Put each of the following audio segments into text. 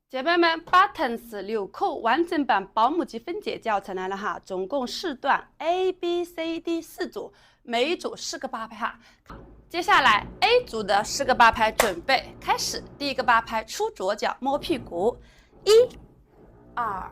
姐妹们 ，Buttons 纽扣完整版保姆级分解教程来了哈，总共4段 A、B、C、D 4组，每一组4个8拍哈。接下来 A 组的4个8拍准备开始，第一个8拍出左脚摸屁股，1、2、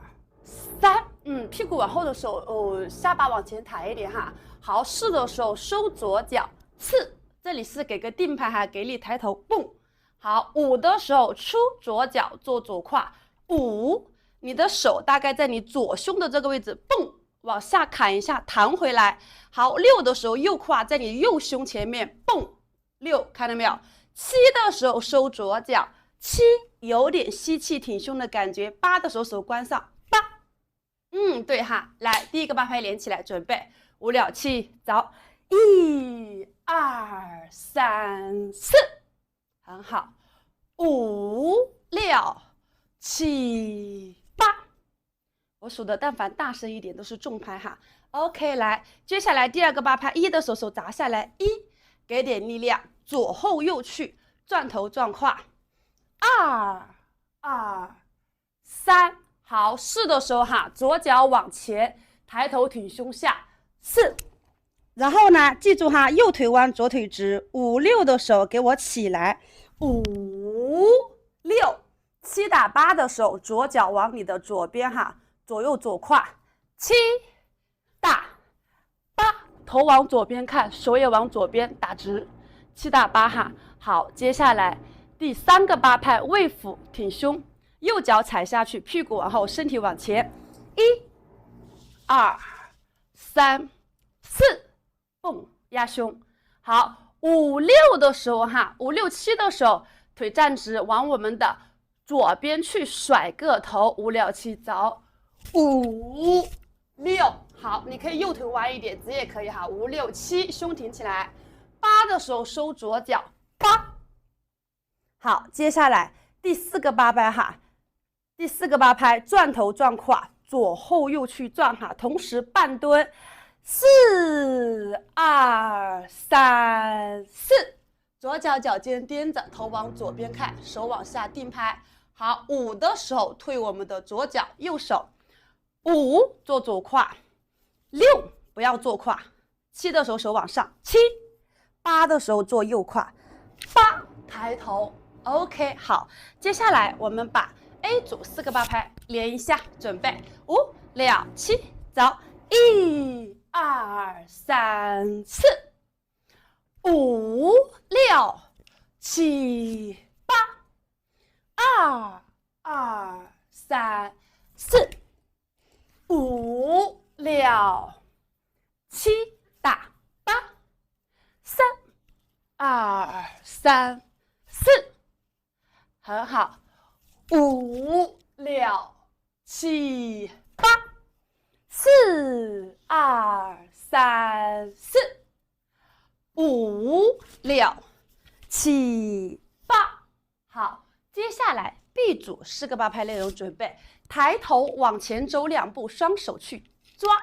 3，屁股往后的时候，下巴往前抬一点哈。好，4的时候收左脚，刺，这里是给个定拍哈，给力抬头，蹦。好，5的时候出左脚做左胯，5，你的手大概在你左胸的这个位置，蹦，往下砍一下，弹回来。好，6的时候右胯在你右胸前面，蹦，6，看到没有？7的时候收左脚，7有点吸气挺胸的感觉，8的时候手关上，8，对哈，来第一个8拍连起来，准备5、6、7，走，1、2、3、4。很好，5、6、7、8，我数的但凡大声一点都是重拍哈。OK， 来，接下来第二个8拍，1的时候手砸下来，1，给点力量，左后右去，转头转胯，2、2、3，好，4的时候哈，左脚往前，抬头挺胸下，4。然后呢，记住哈，右腿弯，左腿直。5、6的时候给我起来，5、6、7打8的时候，左脚往你的左边哈，左右左胯，7打8，头往左边看，手也往左边打直，7打8哈。好，接下来第3个8拍，位俯挺胸，右脚踩下去，屁股往后，身体往前，1、2、3、4。蹦压胸，好，5、6的时候哈，5、6、7的时候，腿站直，往我们的左边去甩个头，5、6、7，走，5、6，好，你可以右腿弯一点，直也可以哈，5、6、7，胸挺起来，8的时候收左脚，8，好，接下来第4个8拍哈，第4个8拍，转头转胯，左后右去转哈，同时半蹲。4、2、3、4，左脚脚尖踮着，头往左边看，手往下定拍。好，5的时候推我们的左脚，右手，5做左胯，6不要做胯，7的时候手往上，7、8的时候做右胯，8抬头。OK， 好，接下来我们把 A 组4个8拍连一下，准备5、6、7，走，1、2、3、4、5、6、7、8，2、2、3、4、5、6、7打8，3、2、3、4，很好，5、6、7、8。4、2、3、4、5、6、7、8，好，接下来 B 组4个8拍内容准备，抬头往前走2步，双手去抓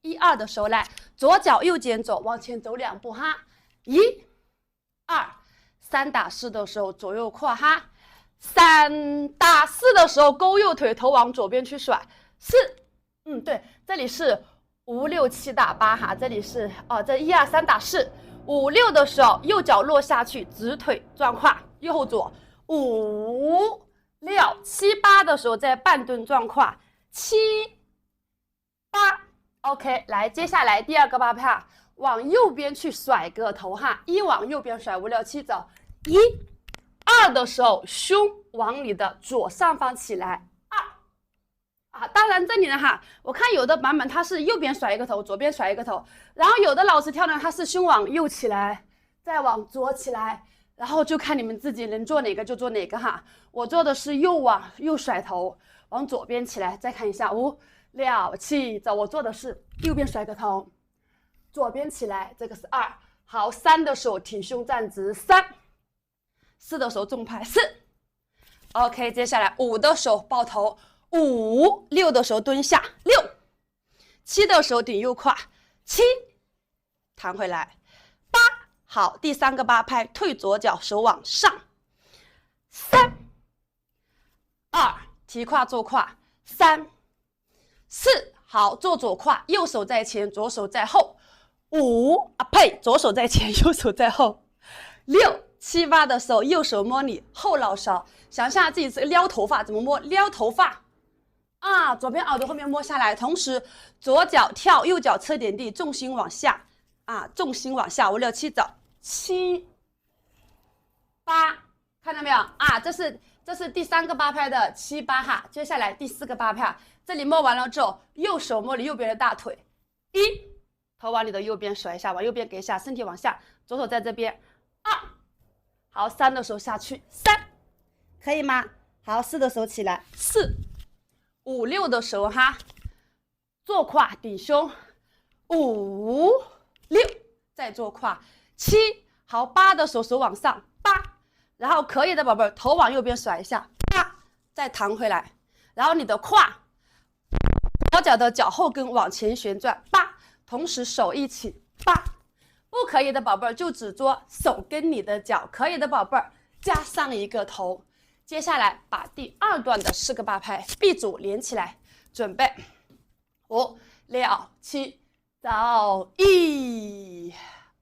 ，1、2的时候来，左脚右肩走，往前走2步哈，1、2、3打4的时候左右胯哈，3打4的时候勾右腿，头往左边去甩，4。对，这里是5、6、7打8哈，这里是这1、2、3打4，5、6的时候右脚落下去，直腿转胯，右后左，5、6、7、8的时候在半蹲转胯，7、8 ，OK， 来，接下来第2个8拍，往右边去甩个头哈，1往右边甩，5、6、7走，1、2的时候胸往你的左上方起来。当然这里呢哈，我看有的版本它是右边甩一个头，左边甩一个头，然后有的老师跳呢，它是胸往右起来，再往左起来，然后就看你们自己能做哪个就做哪个哈。我做的是右往右甩头，往左边起来，再看一下5、6、7，走，我做的是右边甩个头，左边起来，这个是2，好，3的时候挺胸站直，3、4的时候重拍4 ，OK， 接下来5的时候抱头。5、6的时候蹲下，6、7的时候顶右胯，7弹回来，8好，第3个8拍，退左脚，手往上，3、2提胯做胯，3、4，好，做左胯，右手在前，左手在后，5呸，左手在前，右手在后，6、7、8的时候，右手摸你后脑勺，想象自己是撩头发，怎么摸？撩头发啊，左边耳朵后面摸下来，同时左脚跳，右脚侧点地，重心往下啊，重心往下，5、6、7走，7、8，看到没有啊？这是第3个8拍的7、8哈，接下来第4个8拍，这里摸完了之后，右手摸你右边的大腿，1，头往你的右边甩一下，往右边给一下，身体往下，左手在这边，2，好，3的时候下去，3，可以吗？好，4的时候起来，4、5、6的时候哈，坐胯顶胸，5、6，再坐胯，7，好，8的时候手往上，8，然后可以的宝贝儿，头往右边甩一下，8，再弹回来，然后你的胯，左脚的脚后跟往前旋转，8，同时手一起，8，不可以的宝贝儿就只做手跟你的脚，可以的宝贝儿加上一个头。接下来把第2段的4个8拍 B 组连起来，准备5、6、7，走，1、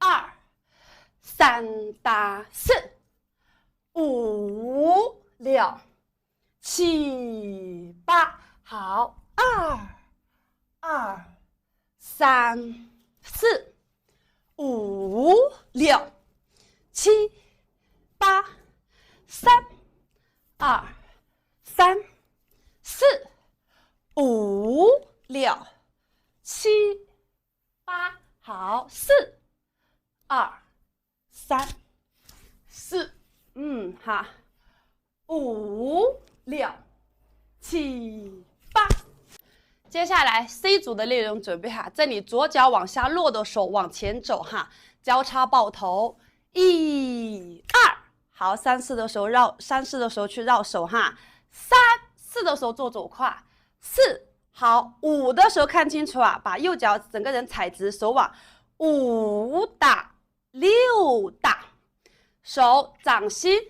2、3、8、4、5、6、7、8，好，2、3、4、5、6、7、8、3、2、3、4、5、6、7、8，好，4、2、3、4，哈，5、6、7、8。接下来 C 组的内容准备哈，这里左脚往下落的手往前走哈，交叉抱头，1、2。好，3、4的时候绕，3、4的时候去绕手哈，3、4的时候做左胯，4，好，5的时候看清楚啊，把右脚整个人踩直，手往5打6打，手掌心，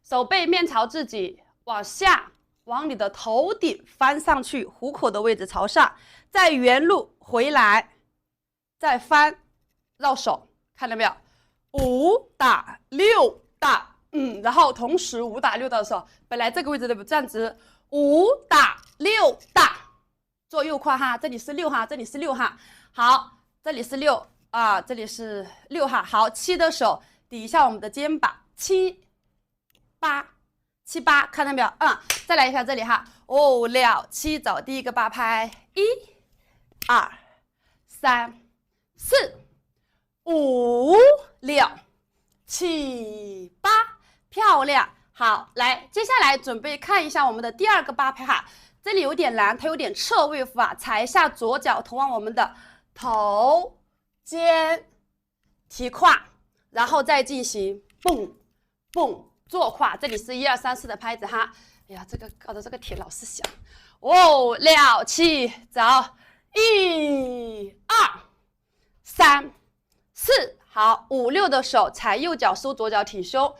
手背面朝自己，往下，往你的头顶翻上去，虎口的位置朝上，再原路回来，再翻，绕手，看到没有？5打6打，然后同时5打6打的时候，本来这个位置的站直，5打6打，做右胯哈，这里是6哈，这里是6哈，好，这里是6啊，这里是6哈，好，7的手抵一下我们的肩膀，7、8、7、8，看到没有？再来一下这里哈，5、6、7，走第1个8拍，1、2、3、4、5、6、7、8，漂亮。好，来，接下来准备看一下我们的第2个8拍哈，这里有点难，它有点侧位扶啊，踩一下左脚，头往我们的头、肩、提胯，然后再进行蹦蹦坐胯，这里是1、2、3、4的拍子哈。哎呀，这个搞得这个铁老是响。5、6、7，走，1、2、3、4，好，5、6的手踩右脚收左脚挺胸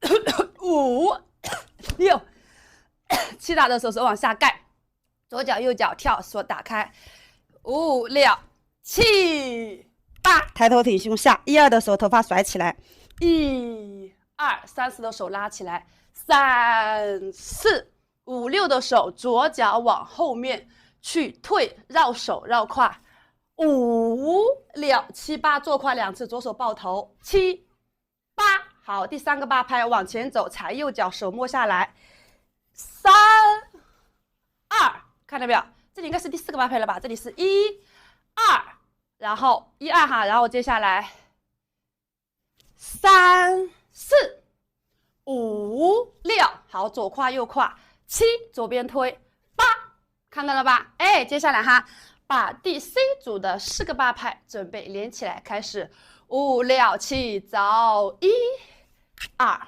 ，5、6、7打的手手往下盖，左脚右脚跳，手打开，5、6、7、8，抬头挺胸下，1、2的手头发甩起来，1、2、3、4的手拉起来，3、4、5、6的手左脚往后面去退，绕手绕胯，5、6、7、8，坐胯2次，左手抱头，7、8，好，第3个8拍往前走，踩右脚，手摸下来，3、2，看到没有？这里应该是第4个8拍了吧？这里是1、2，然后1、2哈，然后接下来3、4、5、6，好，左胯右胯，7，左边推，8，看到了吧？哎，接下来哈，把第 C 组的4个8拍准备连起来，开始，5、6、7，走，1、2、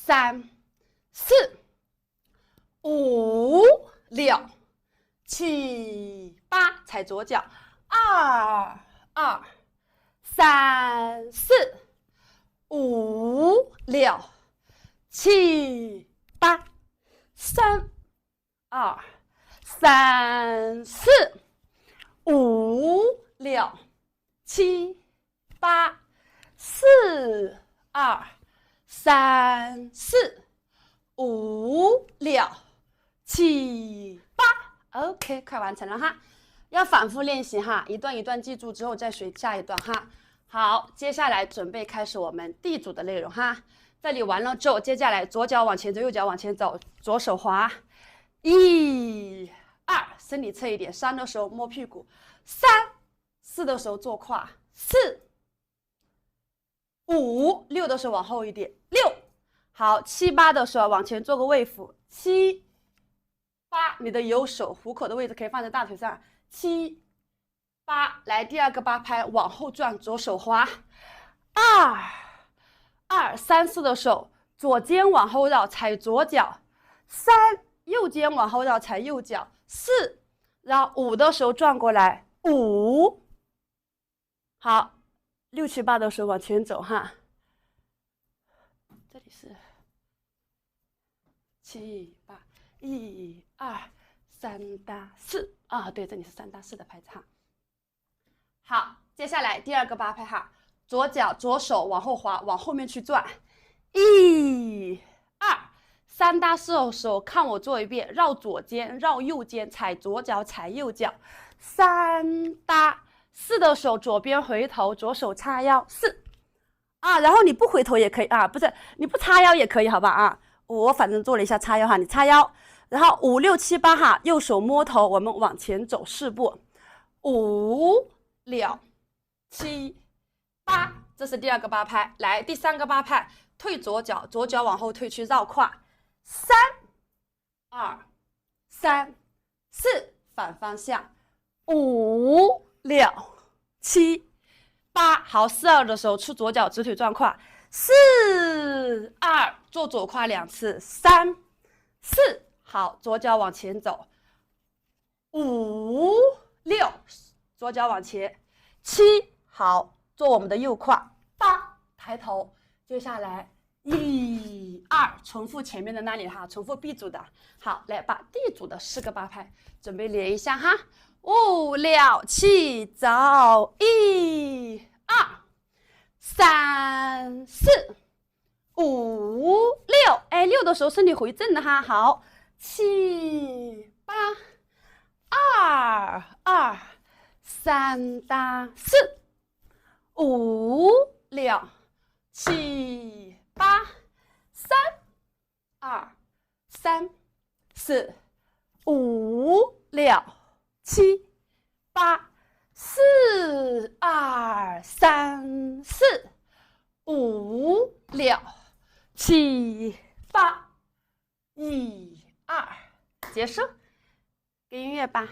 3、4、5、6、7、8，踩左脚，2、2、3、4、5、6、7、8， 3、2、3、4、5、6、7、8、4、2、3、4、5、6、7、8。OK， 快完成了哈。要反复练习哈，一段一段记住之后再学下一段哈。好，接下来准备开始我们 D 组的内容哈。这里完了之后，接下来左脚往前走，右脚往前走，左手滑，1、2，身体侧一点，3的时候摸屁股，3、4的时候做胯，4、5、6的时候往后一点，6，好，7、8的时候往前做个位俯，7、8，你的右手虎口的位置可以放在大腿上，7、8，来第二个8拍，往后转，左手滑，2、3、4的手，左肩往后绕，踩左脚，3，右肩往后绕，踩右脚，4，然后5的时候转过来，5，好，6、7、8的时候往前走哈，这里是7、8。1、2、3搭4啊，对，这里是3搭4的拍子哈。好，接下来第二个8拍哈，左脚左手往后滑，往后面去转。1、2、3搭4的时候，看我做一遍，绕左肩，绕右肩，踩左脚，踩右脚。3搭4的时候，左边回头，左手叉腰4啊，然后你不回头也可以啊，不是你不叉腰也可以，好吧啊。我反正做了一下叉腰哈，你叉腰，然后5、6、7、8哈，右手摸头，我们往前走4步，5、6、7、8，这是第二个8拍。来，第三个8拍，退左脚，左脚往后退去绕胯，3、2、3、4，反方向，5、6、7、8，好，4、2的时候出左脚直腿转胯。4、2，做左胯2次，3、4，好，左脚往前走，5、6，左脚往前，7，好，做我们的右胯，8，抬头，接下来1、2，重复前面的那里哈，重复 B 组的，好，来把 D 组的4个8拍准备连一下哈，5、6、7，走，1、2、3、4、5、6，哎，6的时候身体回正的哈，好，7、8、2、2、3搭4、5、6、7、8、3、2、3、4、5、6、7、8。4、2、3、4、5、6、7、8，1、2，结束，给音乐吧。